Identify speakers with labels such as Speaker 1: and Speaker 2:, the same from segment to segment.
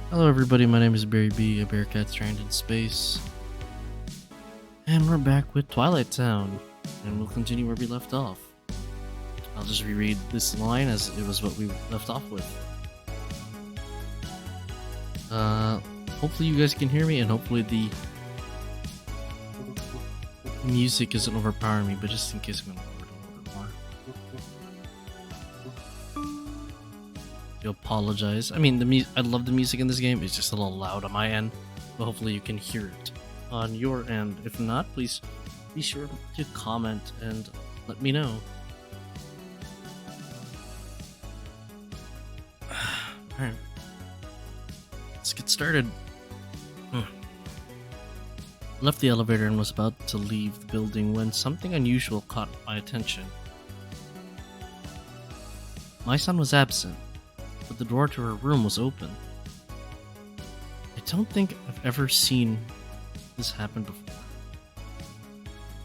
Speaker 1: Hello everybody, my name is Barry B, a Bearcat stranded in space. And we're back with Twilight Town. And we'll continue where we left off. I'll just reread this line as it was what we left off with. Hopefully you guys can hear me, and hopefully the music isn't overpowering me, but just in case I'm gonna lower it a little bit more. I apologize. I mean, I love the music in this game. It's just a little loud on my end, but hopefully you can hear it on your end. If not, please be sure to comment and let me know. Alright, let's get started. Left the elevator and was about to leave the building when something unusual caught my attention. My son was absent, but the door to her room was open. I don't think I've ever seen this happen before.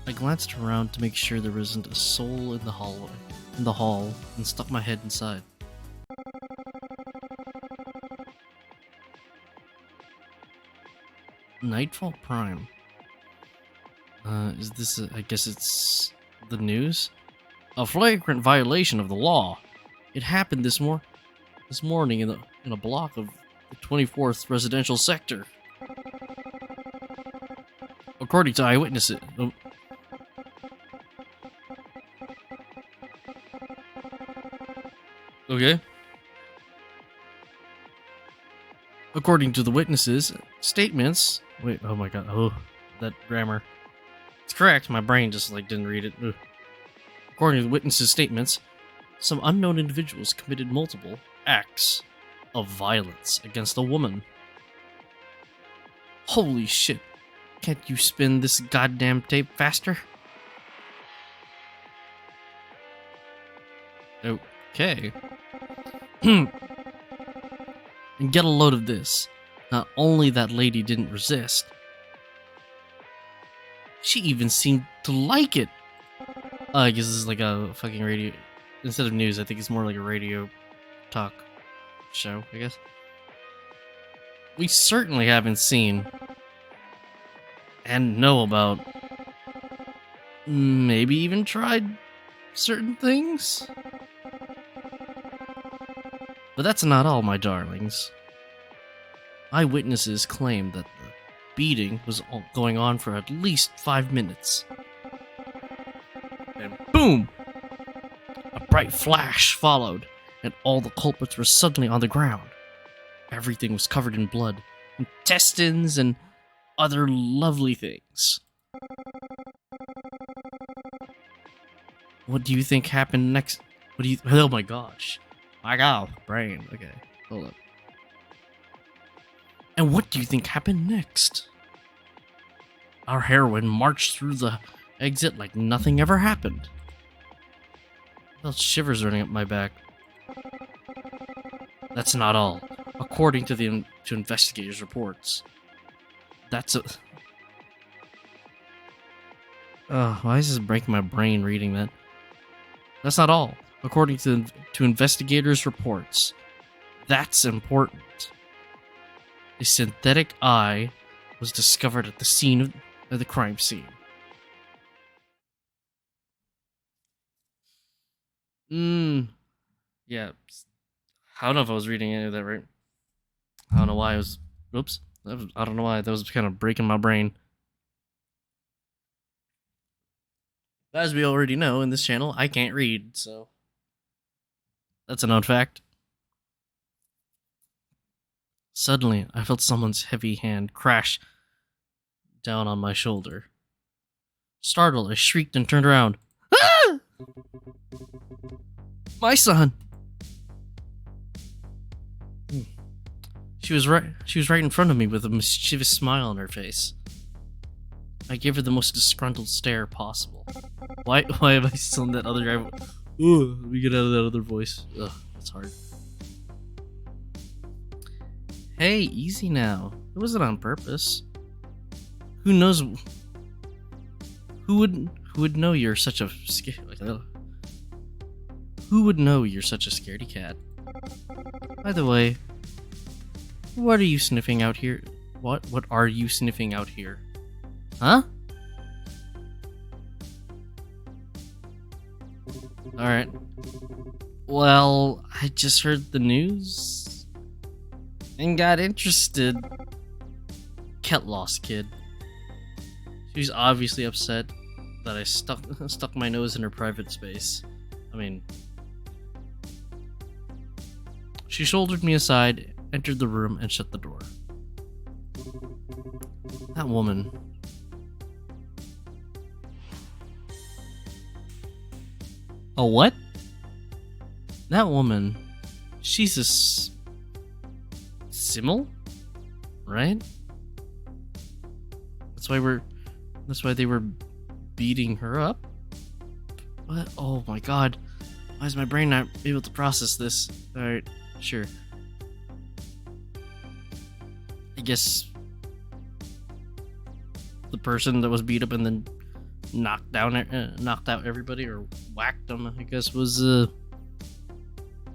Speaker 1: I glanced around to make sure there wasn't a soul in the hall, and stuck my head inside. Nightfall Prime. Is this I guess it's the news? A flagrant violation of the law. It happened this morning in a block of the 24th residential sector. According to eyewitnesses. Okay. According to the witnesses' statements. Wait, oh my god. Oh, that grammar. It's correct. My brain just didn't read it. Ugh. According to the witnesses' statements, some unknown individuals committed multiple acts of violence against a woman. Holy shit. Can't you spin this goddamn tape faster? Okay. And get a load of this. Not only that lady didn't resist, she even seemed to like it. I guess this is like a fucking radio. Instead of news, I think it's more like a radio talk show, I guess. We certainly haven't seen and know about, maybe even tried certain things. But that's not all, my darlings. Eyewitnesses claim that the beating was going on for at least 5 minutes. And boom! A bright flash followed, and all the culprits were suddenly on the ground. Everything was covered in blood, intestines, and other lovely things. What do you think happened next? Oh my gosh. My god, brain. Okay, hold up. And what do you think happened next? Our heroine marched through the exit like nothing ever happened. I felt shivers running up my back. That's not all. According to investigators' reports, why is this breaking my brain reading that? That's not all. According to investigators' reports, that's important. A synthetic eye was discovered at the scene of the crime scene. Yeah. I don't know if I was reading any of that right. I don't know why I was. Oops. I don't know why that was kind of breaking my brain. As we already know in this channel, I can't read, so that's a known fact. Suddenly, I felt someone's heavy hand crash down on my shoulder. Startled, I shrieked and turned around. Ah! My son! She was right in front of me with a mischievous smile on her face. I gave her the most disgruntled stare possible. Why am I still in that other guy? Ugh, let me get out of that other voice. Ugh, that's hard. Hey, easy now. It wasn't on purpose. Who knows? Who would know you're such a Who would know you're such a scaredy cat? By the way, What are you sniffing out here? What are you sniffing out here? Huh? Alright. Well, I just heard the news and got interested. Get lost, kid. She's obviously upset that I stuck my nose in her private space. I mean, she shouldered me aside, entered the room, and shut the door. That woman. Oh, what? That woman. She's a Simmel? Right? That's why they were beating her up? What? Oh my god. Why is my brain not able to process this? Alright, sure. I guess the person that was beat up and then knocked out everybody or whacked them, I guess, was a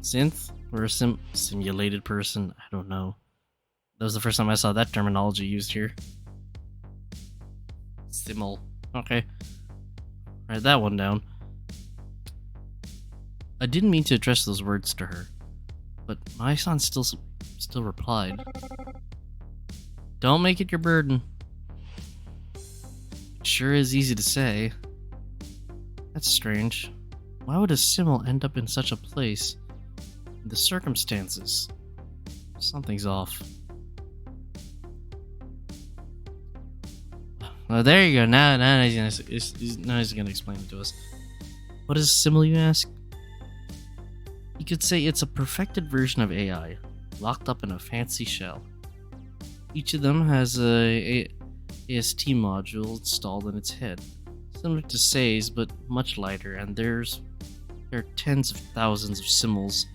Speaker 1: synth or a simulated person. I don't know. That was the first time I saw that terminology used here. Simmel. Okay. Write that one down. I didn't mean to address those words to her, but my son still replied, "Don't make it your burden." It sure is easy to say. That's strange. Why would a Simmel end up in such a place? The circumstances. Something's off. Well, there you go. Now he's gonna explain it to us. What is a Simmel, you ask? You could say it's a perfected version of AI, locked up in a fancy shell. Each of them has a AST module installed in its head, similar to Say's but much lighter, and there are tens of thousands of Simmels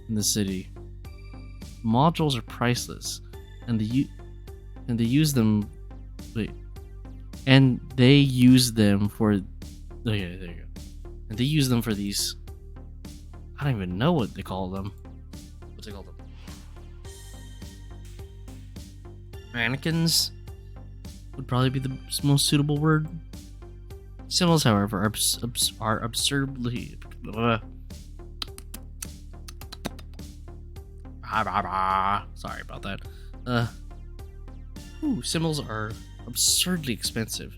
Speaker 1: in the city. Modules are priceless, and they use them. And they use them for. Okay, there you go. And they use them for these. I don't even know what they call them. What's it called? Mannequins would probably be the most suitable word. Simmels, however, are absurdly. Sorry about that. Simmels are absurdly expensive.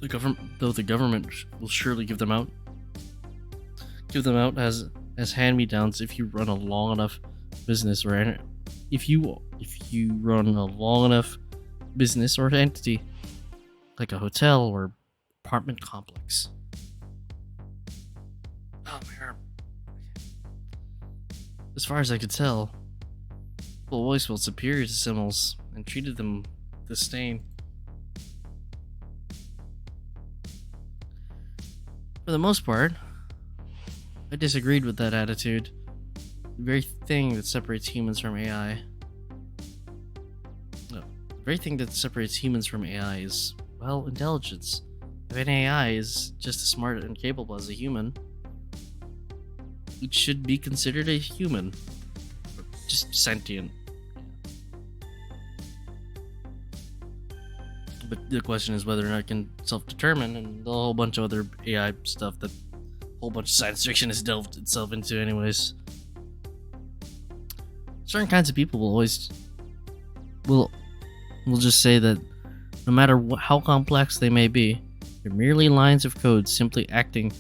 Speaker 1: The government will surely give them out as hand-me-downs if you run a long enough business or if you run a long enough business or entity like a hotel or apartment complex. Oh man. As far as I could tell, people always felt superior to Simmels and treated them with disdain. For the most part, I disagreed with that attitude. The very thing that separates humans from AI. No, the very thing that separates humans from AI is, well, intelligence. If an AI is just as smart and capable as a human, it should be considered a human. Or just sentient. But the question is whether or not it can self-determine, and a whole bunch of other AI stuff that a whole bunch of science fiction has delved itself into anyways. Certain kinds of people will just say that no matter how complex they may be, they're merely lines of code simply acting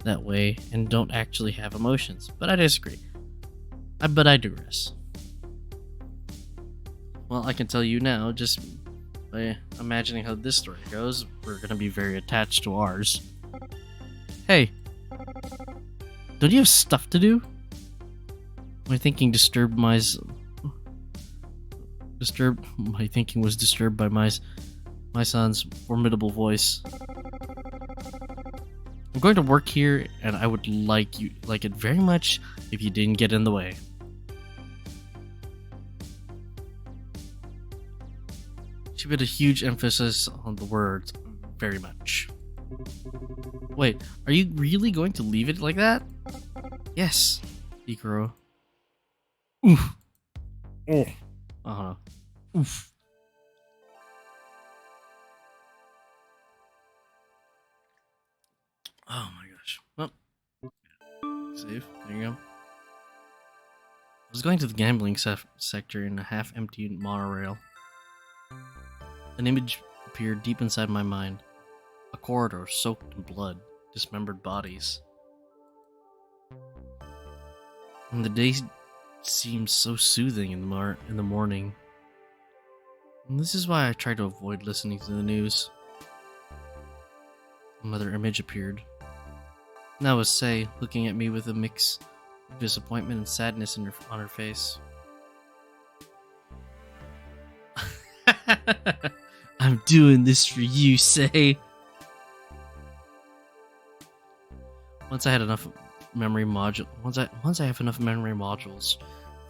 Speaker 1: that way and don't actually have emotions. But I disagree. But I digress. Well, I can tell you now, just by imagining how this story goes, we're gonna be very attached to ours. Hey, don't you have stuff to do? My thinking was disturbed by my son's formidable voice. I'm going to work here, and I would like it very much if you didn't get in the way. She put a huge emphasis on the words very much. Wait, are you really going to leave it like that? Yes, Ikuro. Oof. Oh. Uh-huh. Oof. Oh my gosh. Well, save. There you go. I was going to the gambling sector in a half-empty monorail. An image appeared deep inside my mind. A corridor soaked in blood, dismembered bodies. And the day seemed so soothing in the morning. And this is why I try to avoid listening to the news. Another image appeared. And that was Say, looking at me with a mix of disappointment and sadness on her face. I'm doing this for you, Say. Once I have enough memory modules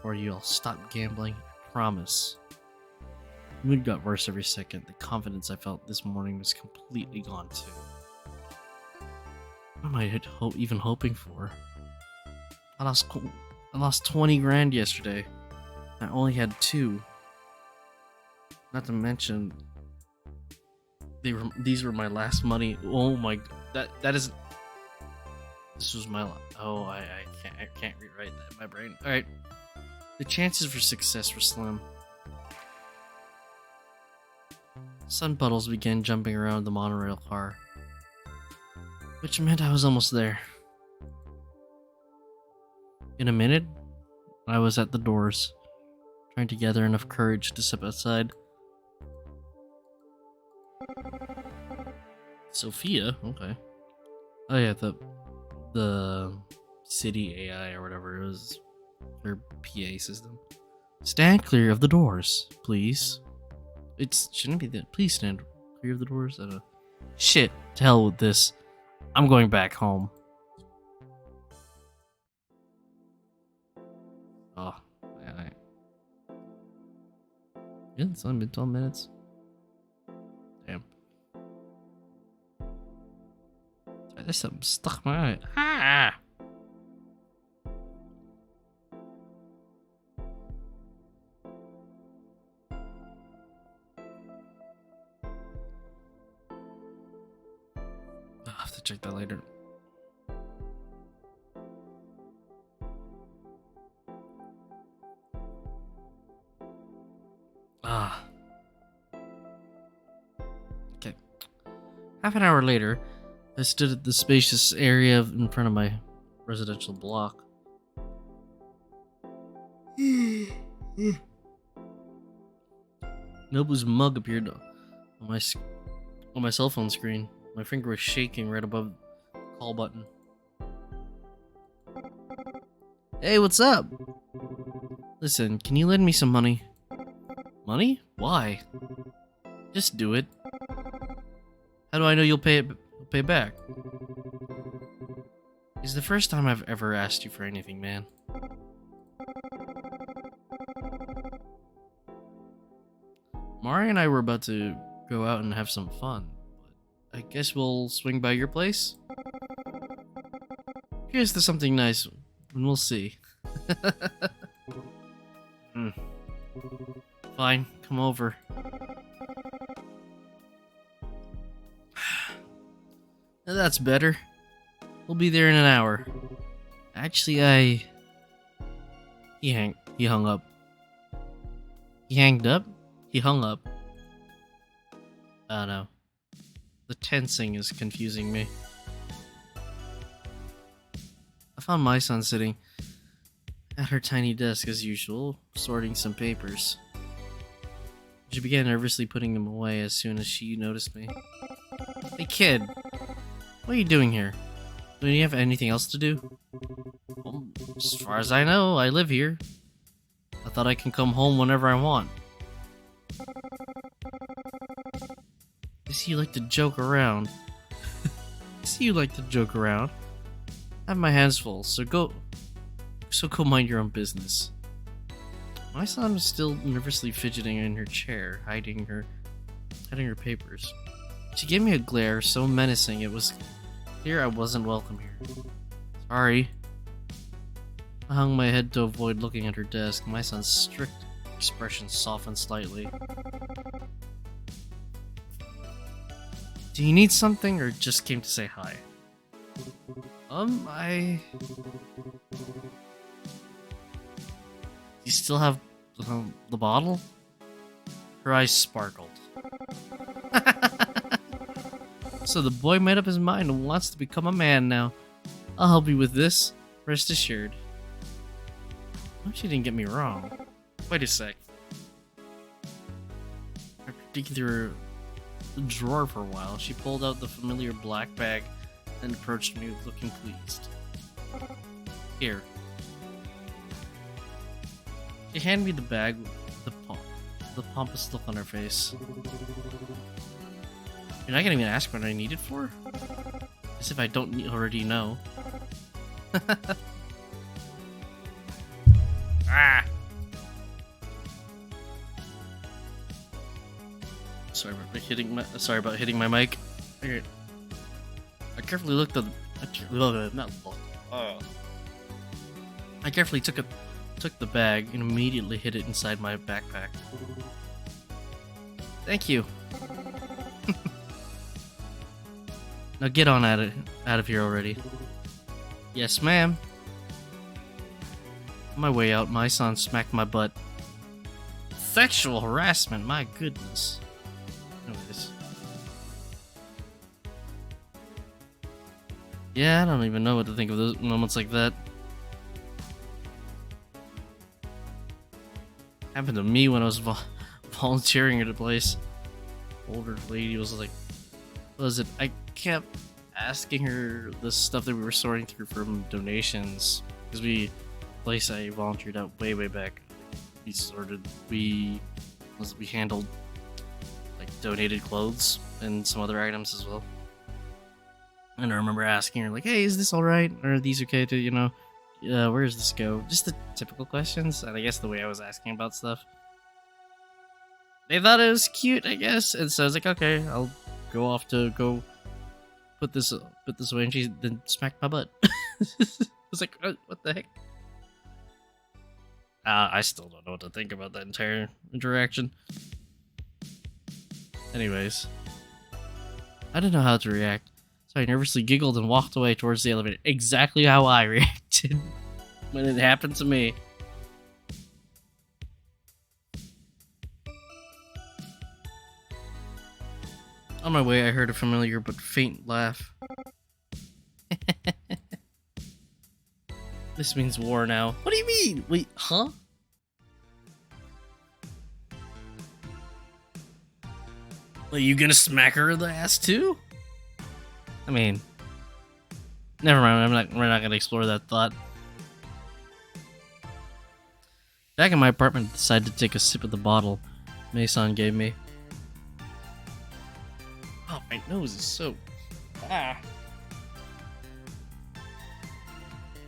Speaker 1: for you, I'll stop gambling. I promise. The mood got worse every second. The confidence I felt this morning was completely gone too. What am I even hoping for? I lost 20 grand yesterday. I only had 2. Not to mention, these were my last money. Oh my, that is. This was my. Oh, I can't rewrite that in my brain. All right, the chances for success were slim. Sun puddles began jumping around the monorail car, which meant I was almost there. In a minute, I was at the doors, trying to gather enough courage to step outside. Sophia? Okay. Oh yeah, the city AI or whatever it was, their PA system. Stand clear of the doors, please. Shouldn't be that. Please stand clear of the doors. I don't know. Shit, to hell with this. I'm going back home. Oh, yeah. Yeah, it's only been 12 minutes. Damn. Sorry, there's something stuck in my eye. Ah! I'll have to check that later. Okay. Half an hour later, I stood at the spacious area in front of my residential block. Nobu's mug appeared on my cell phone screen. My finger was shaking right above the call button. Hey, what's up? Listen, can you lend me some money? Money? Why? Just do it. How do I know you'll pay back? It's the first time I've ever asked you for anything, man. Mari and I were about to go out and have some fun, but I guess we'll swing by your place? Here's to something nice, and we'll see. Fine, come over. Now that's better. We'll be there in an hour. Actually, He hung up. He hanged up? He hung up. Oh no. The tensing is confusing me. I found my son sitting at her tiny desk as usual, sorting some papers. She began nervously putting them away as soon as she noticed me. Hey kid, what are you doing here? Don't you have anything else to do? Well, as far as I know, I live here. I thought I can come home whenever I want. I see you like to joke around. I have my hands full, so go mind your own business. My son was still nervously fidgeting in her chair, hiding her papers. She gave me a glare so menacing it was clear I wasn't welcome here. Sorry. I hung my head to avoid looking at her desk. My son's strict expression softened slightly. Do you need something or just came to say hi? You still have the bottle? Her eyes sparkled. So the boy made up his mind and wants to become a man now. I'll help you with this, rest assured. I hope she didn't get me wrong. Wait a sec. After digging through the drawer for a while, she pulled out the familiar black bag and approached me with looking pleased. Here. She handed me the bag with the pompous look on her face. You're not gonna even ask what I need it for? As if I don't already know. Ah! Sorry about hitting my mic. Okay. I carefully looked at I carefully took the bag and immediately hid it inside my backpack. Thank you. Now get on out of here already. Yes, ma'am. On my way out, my son smacked my butt. Sexual harassment, my goodness. Anyways. Yeah, I don't even know what to think of those moments like that. Happened to me when I was volunteering at a place. Older lady was like, what was it? I kept asking her the stuff that we were sorting through from donations. Because place I volunteered at way back, we handled like donated clothes and some other items as well. And I remember asking her like, hey, is this alright? Or are these okay to, where does this go? Just the typical questions, and I guess the way I was asking about stuff. They thought it was cute, I guess, and so I was like, okay, I'll go off to go put this away, and she then smacked my butt. I was like, what the heck? I still don't know what to think about that entire interaction. Anyways, I didn't know how to react, so I nervously giggled and walked away towards the elevator, exactly how I reacted when it happened to me. On my way, I heard a familiar but faint laugh. This means war now. What do you mean? Wait, huh? Are you gonna smack her in the ass too? I mean, never mind. We're not gonna explore that thought. Back in my apartment, I decided to take a sip of the bottle Mason gave me. Oh, my nose is so...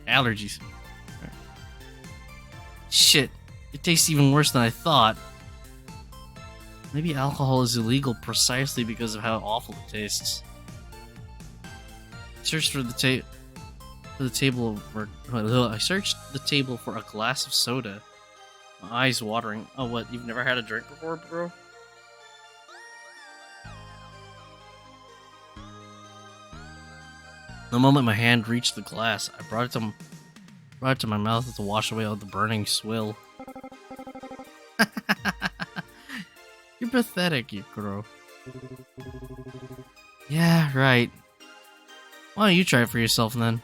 Speaker 1: Allergies. Shit, it tastes even worse than I thought. Maybe alcohol is illegal precisely because of how awful it tastes. I searched for the table for a glass of soda. My eyes watering. Oh, what? You've never had a drink before, bro? The moment my hand reached the glass, I brought it to my mouth to wash away all the burning swill. You're pathetic, Ikuro. Yeah, right. Why don't you try it for yourself then?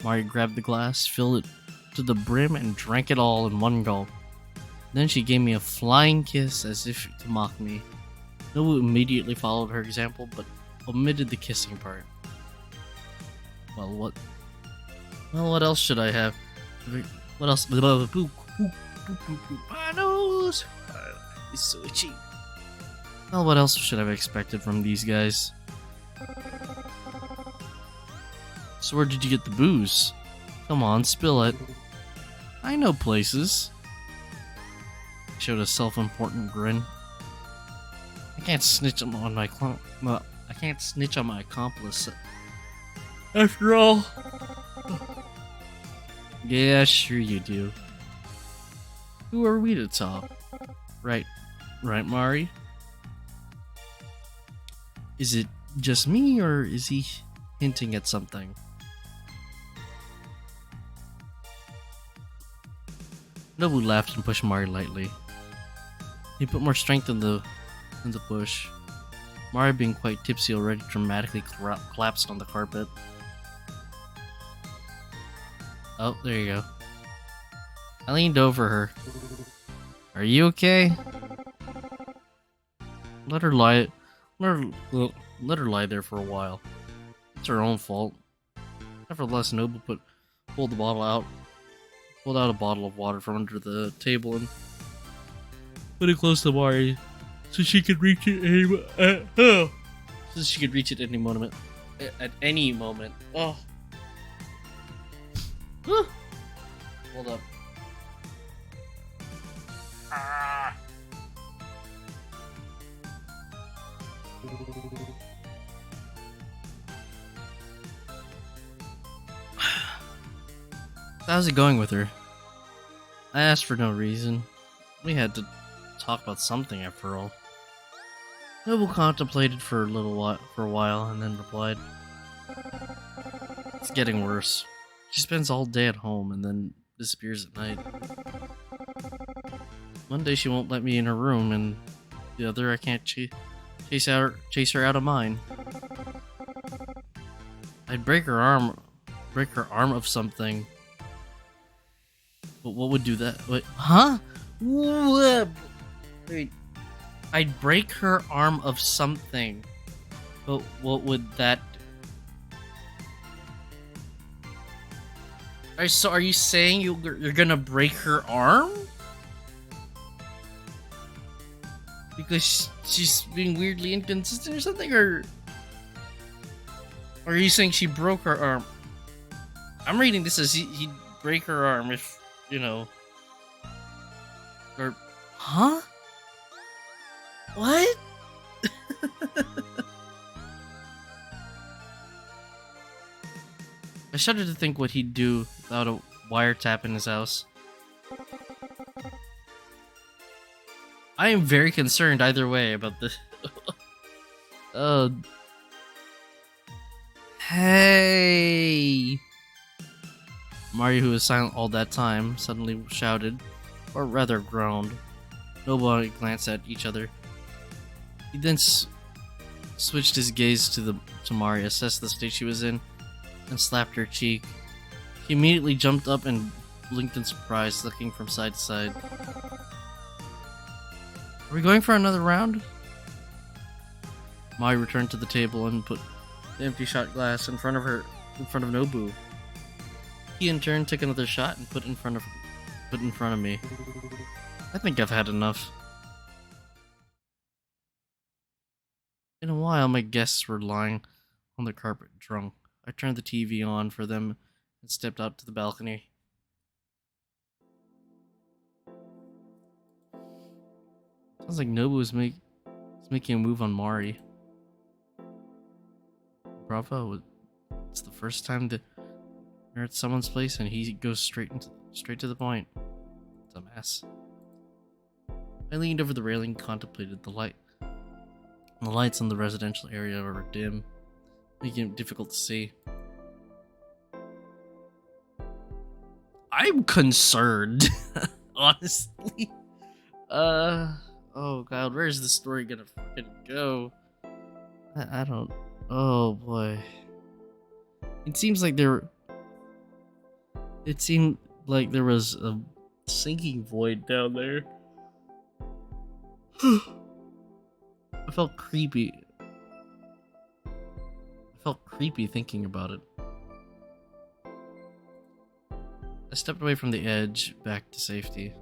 Speaker 1: Mari grabbed the glass, filled it to the brim, and drank it all in one gulp. Then she gave me a flying kiss as if to mock me. Nobu immediately followed her example, but omitted the kissing part. Well, what else should I have? What else? My nose! It's so itchy. Well, what else should I have expected from these guys? So where did you get the booze? Come on, spill it. I know places. I showed a self-important grin. I can't snitch on my accomplice. After all. Yeah, sure you do. Who are we to talk? Right, Mari? Is it just me, or is he hinting at something? Nobu laughed and pushed Mari lightly. He put more strength in the push. Mari, being quite tipsy already, dramatically collapsed on the carpet. Oh, there you go. I leaned over her. Are you okay? Let her lie there for a while. It's her own fault. Nevertheless, Nobu pulled out a bottle of water from under the table and put it close to Mari so she could reach it any moment. At any moment. Oh. Hold up. How's it going with her? I asked for no reason. We had to talk about something after all. Noble contemplated for a while and then replied, "It's getting worse. She spends all day at home and then disappears at night. One day she won't let me in her room, and the other I can't chase her out of mine. I'd break her arm of something. But what would do that? Wait, huh? Wait, I'd break her arm of something. But what would that? So are you saying you're gonna break her arm? Because she's being weirdly inconsistent or something, or are you saying she broke her arm? I'm reading this as he'd break her arm if, you know, or, huh? What? I shudder to think what he'd do without a wiretap in his house. I am very concerned either way about this. Hey! Mario, who was silent all that time, suddenly shouted, or rather groaned. Nobody glanced at each other. He then switched his gaze to Mario, assessed the state she was in, and slapped her cheek. He immediately jumped up and blinked in surprise, looking from side to side. Are we going for another round? Mai returned to the table and put the empty shot glass in front of Nobu. He in turn took another shot and put in front of me. I think I've had enough. In a while, my guests were lying on the carpet drunk. I turned the TV on for them and stepped out to the balcony. Sounds like Nobu is making a move on Mari. Bravo! It's the first time that we're at someone's place and he goes straight to the point. It's a mess. I leaned over the railing and contemplated the light. The lights in the residential area were dim, making it difficult to see. I'm concerned, honestly. Oh god, where is this story gonna fucking go? I don't. Oh boy. It seemed like there was a sinking void down there. I felt creepy. Thinking about it. I stepped away from the edge, back to safety.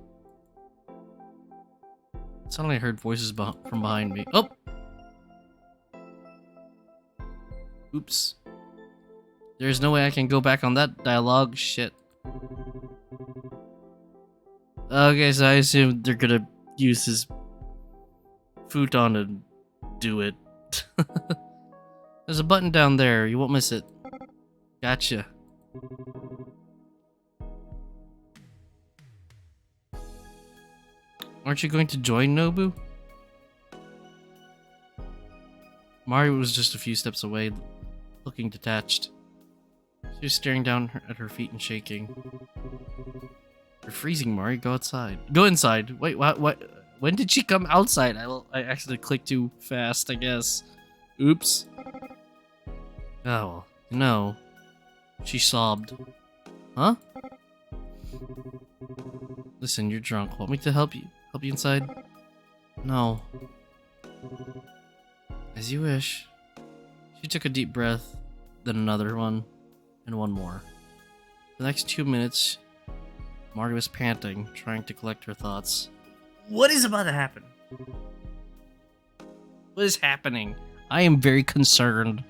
Speaker 1: Suddenly I heard voices from behind me. Oh! Oops. There's no way I can go back on that dialogue. Shit. Okay, so I assume they're gonna use his futon to do it. There's a button down there. You won't miss it. Gotcha. Aren't you going to join Nobu? Mari was just a few steps away, looking detached. She was staring down at her feet and shaking. You're freezing, Mari. Go outside. Go inside. Wait, what? When did she come outside? I accidentally clicked too fast, I guess. Oops. Oh, well, no. She sobbed. Huh? Listen, you're drunk. Want me to help you? Help you inside? No. As you wish. She took a deep breath, then another one, and one more. For the next 2 minutes, Marty was panting, trying to collect her thoughts. What is about to happen? What is happening? I am very concerned.